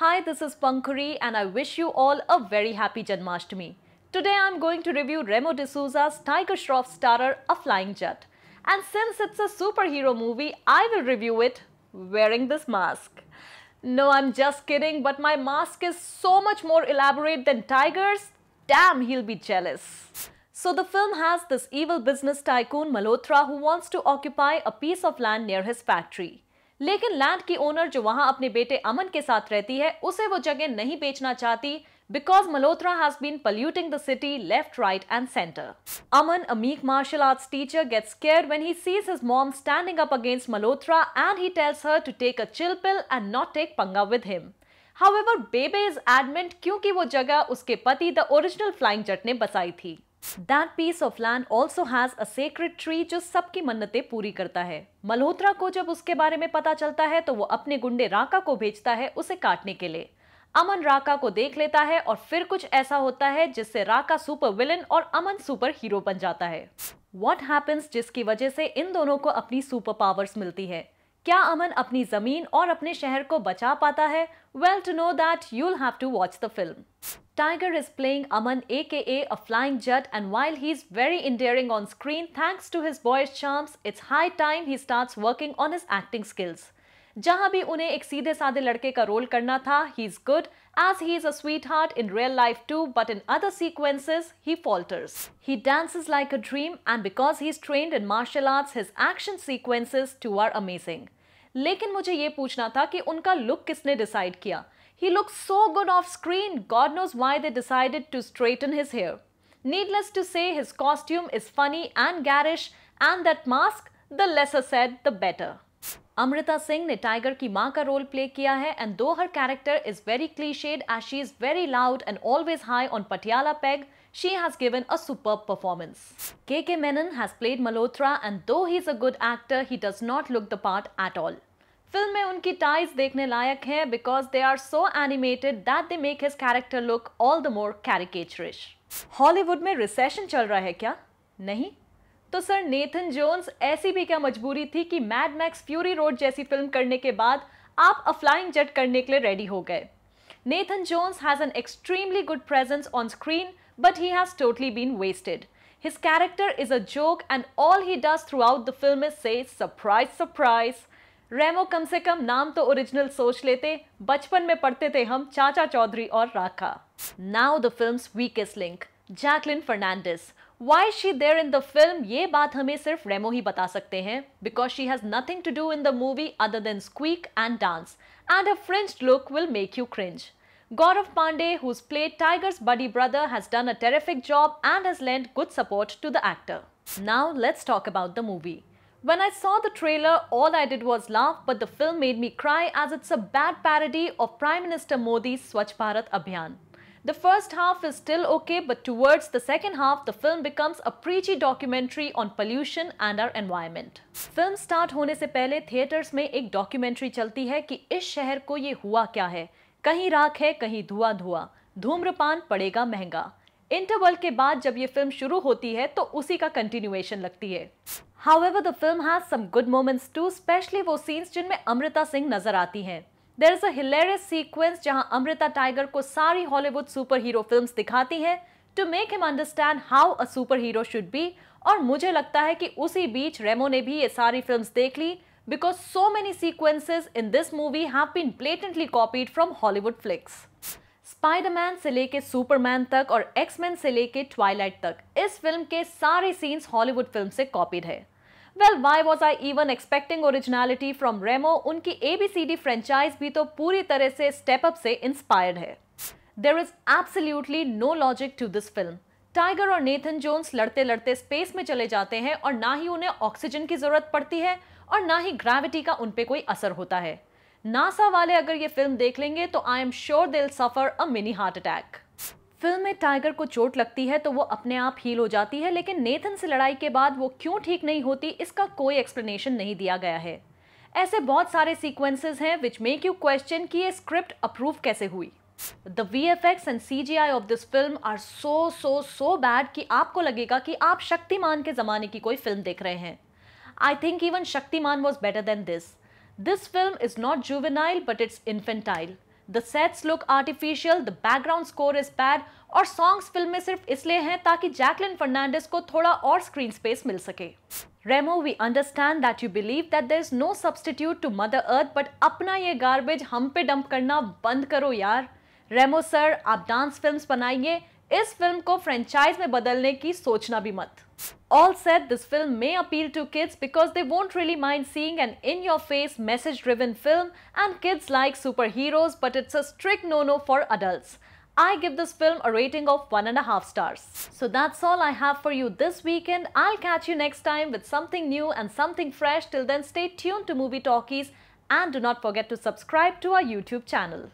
Hi, this is Pankuri and I wish you all a very happy Janmashtami. Today I am going to review Remo D'Souza's Tiger Shroff starrer A Flying Jet. And since it's a superhero movie, I will review it wearing this mask. No, I'm just kidding, but my mask is so much more elaborate than Tiger's. Damn, he'll be jealous. So the film has this evil business tycoon Malhotra who wants to occupy a piece of land near his factory. लेकिन land की owner जो वहां अपने बेटे अमन के साथ रहती है उसे वो जगह नहीं बेचना चाहती because Malhotra has been polluting the city left right and centre. Aman, a meek martial arts teacher, gets scared when he sees his mom standing up against Malhotra and he tells her to take a chill pill and not take पंगा with him. However, Bebe is adamant क्योंकि वो जगह उसके पति the original flying जट ने बसाई थी. That piece of land also has a sacred tree जो सबकी मन्नतें पूरी करता है. मल्होत्रा को जब उसके बारे में पता चलता है तो वो अपने गुंडे राका को भेजता है उसे काटने के लिए. अमन राका को देख लेता है और फिर कुछ ऐसा होता है जिससे राका सुपर विलन और अमन सुपर हीरो बन जाता है. What happens जिसकी वजह से इन दोनों को अपनी सुपर पावर्स मिलती है. क्या अमन अपनी जमीन और अपने शहर को बचा पाता है? Well, to know that, you'll have to watch the film. Tiger is playing Aman aka a flying jet, and while he's very endearing on screen thanks to his boyish charms, it's high time he starts working on his acting skills. जहां भी उन्हें एक सीधे साधे लड़के का role करना था, he's good as he is a sweetheart in real life too, but in other sequences he falters. He dances like a dream, and because he's trained in martial arts, his action sequences too are amazing. लेकिन मुझे ये पूछना था कि उनका look किसने decide किया. He looks so good off screen. God knows why they decided to straighten his hair. Needless to say, his costume is funny and garish, and that mask, the lesser said, the better. Amrita Singh ने tiger की माँ का role play किया है, and though her character is very cliched as she is very loud and always high on Patiala peg, she has given a superb performance. KK Menon has played Malhotra, and though he's a good actor, he does not look the part at all. Film में उनकी ties देखने लायक हैं because they are so animated that they make his character look all the more caricaturish. Hollywood में recession चल रहा है क्या? नहीं तो सर नेथन जोन्स ऐसी भी क्या मजबूरी थी कि मैड मैक्स फ्यूरी रोड जैसी फिल्म करने के बाद आप अ फ्लाइंग जेट करने के लिए रेडी हो गए. Nathan Jones has an extremely good presence on screen but he has totally been wasted. His character is a joke and all he does throughout the film is say surprise surprise. रेमो कम से कम नाम तो original सोच लेते. बचपन में पढ़ते थे हम चाचा चौधरी और Raka. Now the film's weakest link, Jacqueline Fernandez. Why she there in the film, ये बात हमें सिर्फ रेमो ही बता सकते हैं because she has nothing to do in the movie other than squeak and dance, and her fringed look will make you cringe. Gaurav Pandey, who's played Tiger's buddy brother, has done a terrific job and has lent good support to the actor. Now let's talk about the movie. When I saw the trailer, all I did was laugh, but the film made me cry as it's a bad parody of Prime Minister Modi's Swachh Bharat Abhiyan. The first half is still okay, but towards the second half, the film becomes a preachy documentary on pollution and our environment. Film start होने से पहले theatres में एक documentary चलती है कि इस शहर को ये हुआ क्या है. कहीं राख है, कहीं धुआं धुआं, धूम्रपान पड़ेगा महंगा. इंटरवल के बाद जब ये फिल्म शुरू होती है तो उसी का कंटिन्यूएशन लगती है. However, the film has some good moments too, especially वो scenes जिनमें अमृता सिंह नजर आती हैं. There is a hilarious sequence जहां अमृता टाइगर को सारी हॉलीवुड सुपर हीरो फिल्म्स दिखाती हैं to make him understand how a superhero should be, और मुझे लगता है कि उसी बीच रेमो ने भी ये सारी फिल्म्स देख ली because so many sequences in this movie have been blatantly copied from Hollywood flicks. Spiderman से लेके सुपरमैन तक और एक्समैन से लेके ट्वाइलाइट तक इस फिल्म के सारे सीन्स हॉलीवुड फिल्म से कॉपीड है. Well, why was I even expecting originality from Remo? उनकी ABCD फ्रेंचाइज भी तो पूरी तरह से स्टेप अप से इंस्पायर्ड है. There is absolutely no logic to this film. Tiger और नेथन जोन्स लड़ते लड़ते स्पेस में चले जाते हैं और ना ही उन्हें ऑक्सीजन की जरूरत पड़ती है और ना ही ग्रेविटी का उन पे कोई असर होता है. नासा वाले अगर ये फिल्म देख लेंगे तो I am sure they will suffer a mini heart attack. Film में टाइगर को चोट लगती है तो वो अपने आप हील हो जाती है, लेकिन नेथन से लड़ाई के बाद वो क्यों ठीक नहीं होती इसका कोई एक्सप्लेनेशन नहीं दिया गया है. ऐसे बहुत सारे सीक्वेंसेस हैं विच मेक यू क्वेश्चन कि ये स्क्रिप्ट अप्रूव कैसे हुई. The VFX and CGI of this film are so bad कि आपको लगेगा कि आप शक्तिमान के जमाने की कोई फिल्म देख रहे हैं. I think even Shaktimaan was better than this. This film is not juvenile, but it's infantile. The sets look artificial, the background score is bad और songs फिल्म में सिर्फ इसलिए हैं ताकि जैकलिन फर्नांडिस को थोड़ा और स्क्रीन स्पेस मिल सके। Remo, we understand that you believe that there is no substitute to Mother Earth, but अपना ये गार्बेज हम पे डंप करना बंद करो यार। रेमो सर, आप डांस फिल्म्स बनाइए, इस फिल्म को फ्रेंचाइज में बदलने की सोचना भी मत। All said, this film may appeal to kids because they won't really mind seeing an in-your-face message-driven film, and kids like superheroes, but it's a strict no-no for adults. I give this film a rating of 1.5 stars. So that's all I have for you this weekend. I'll catch you next time with something new and something fresh. Till then, stay tuned to Movie Talkies and do not forget to subscribe to our YouTube channel.